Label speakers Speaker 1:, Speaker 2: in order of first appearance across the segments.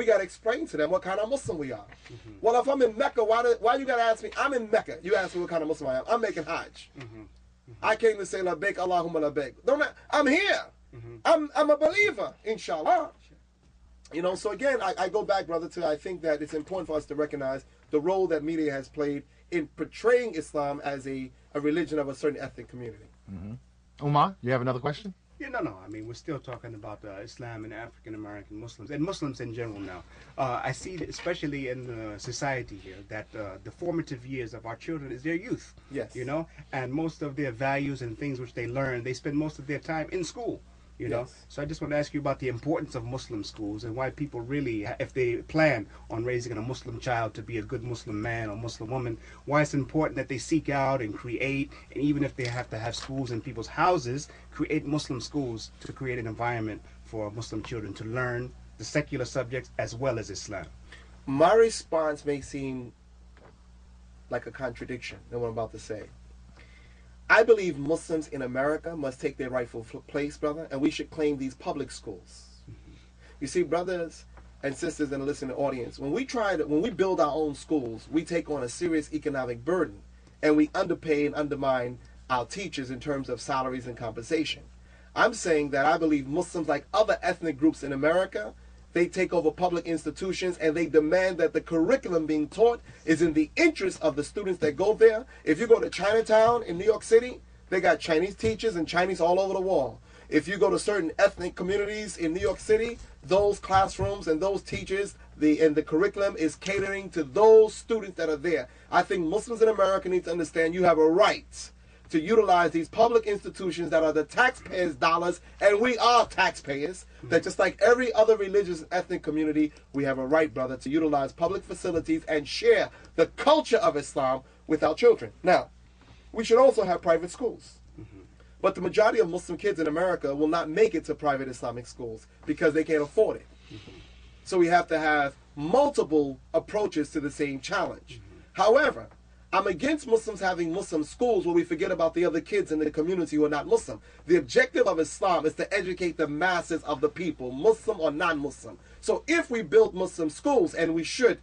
Speaker 1: We got to explain to them what kind of Muslim we are. Well, if I'm in Mecca, why you got to ask me? I'm in Mecca. You ask me what kind of Muslim I am. I'm making Hajj. I came to say labbaik Allahumma labbaik. I'm here. I'm a believer, inshallah. You know, so again, I go back, brother, to I think that it's important for us to recognize the role that media has played in portraying Islam as a religion of a certain ethnic community.
Speaker 2: Umar, you have another question?
Speaker 3: Yeah, no. I mean, we're still talking about Islam and African American Muslims and Muslims in general now. I see that especially in the society here that the formative years of our children is their youth.
Speaker 1: Yes.
Speaker 3: You know, and most of their values and things which they learn, they spend most of their time in school. You know, so I just want to ask you about the importance of Muslim schools and why people really, if they plan on raising a Muslim child to be a good Muslim man or Muslim woman, why it's important that they seek out and create, and even if they have to have schools in people's houses, create Muslim schools to create an environment for Muslim children to learn the secular subjects as well as Islam.
Speaker 1: My response may seem like a contradiction in what I'm about to say. I believe Muslims in America must take their rightful place, brother, and we should claim these public schools. You see, brothers and sisters in the listening audience, when we build our own schools, we take on a serious economic burden, and we underpay and undermine our teachers in terms of salaries and compensation. I'm saying that I believe Muslims, like other ethnic groups in America, they take over public institutions and they demand that the curriculum being taught is in the interest of the students that go there. If you go to Chinatown in New York City, they got Chinese teachers and Chinese all over the wall. If you go to certain ethnic communities in New York City, those classrooms and those teachers, the curriculum is catering to those students that are there. I think Muslims in America need to understand you have a right to utilize these public institutions that are the taxpayers' dollars, and we are taxpayers, that just like every other religious and ethnic community, we have a right, brother, to utilize public facilities and share the culture of Islam with our children. Now, we should also have private schools. But the majority of Muslim kids in America will not make it to private Islamic schools because they can't afford it. So we have to have multiple approaches to the same challenge. However, I'm against Muslims having Muslim schools where we forget about the other kids in the community who are not Muslim. The objective of Islam is to educate the masses of the people, Muslim or non-Muslim. So if we build Muslim schools, and we should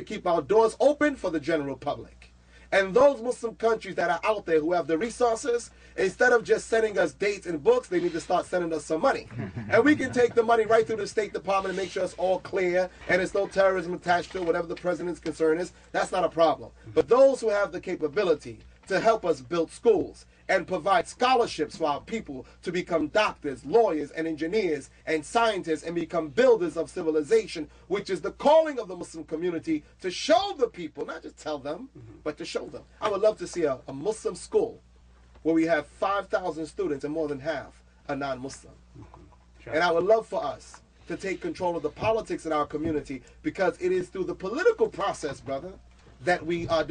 Speaker 1: keep our doors open for the general public. And those Muslim countries that are out there who have the resources, instead of just sending us dates and books, they need to start sending us some money. And we can take the money right through the State Department and make sure it's all clear and there's no terrorism attached to it, whatever the president's concern is. That's not a problem. But those who have the capability to help us build schools and provide scholarships for our people to become doctors, lawyers, and engineers, and scientists, and become builders of civilization, which is the calling of the Muslim community, to show the people, not just tell them, but to show them. I would love to see a Muslim school where we have 5,000 students and more than half are non-Muslim. And I would love for us to take control of the politics in our community, because it is through the political process, brother, that we are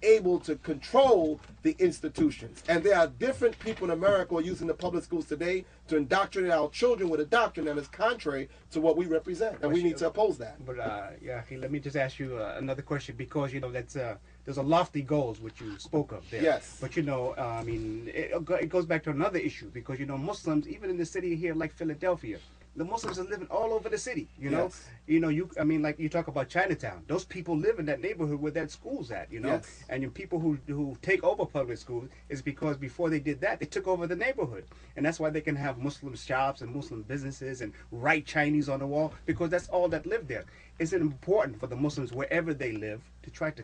Speaker 1: able to control the institutions. And there are different people in America who are using the public schools today to indoctrinate our children with a doctrine that is contrary to what we represent, and we need to oppose that.
Speaker 3: But yeah, let me just ask you another question, because you know that's there's a lofty goals which you spoke of there.
Speaker 1: Yes.
Speaker 3: But you know, I mean, it goes back to another issue, because you know Muslims, even in the city here like Philadelphia, the Muslims are living all over the city, you know.
Speaker 1: Yes.
Speaker 3: You know, I mean, like you talk about Chinatown. Those people live in that neighborhood where that school's at, you know.
Speaker 1: Yes.
Speaker 3: And the people who take over public schools is because before they did that, they took over the neighborhood. And that's why they can have Muslim shops and Muslim businesses and write Chinese on the wall, because that's all that lived there. Is it important for the Muslims, wherever they live, to try to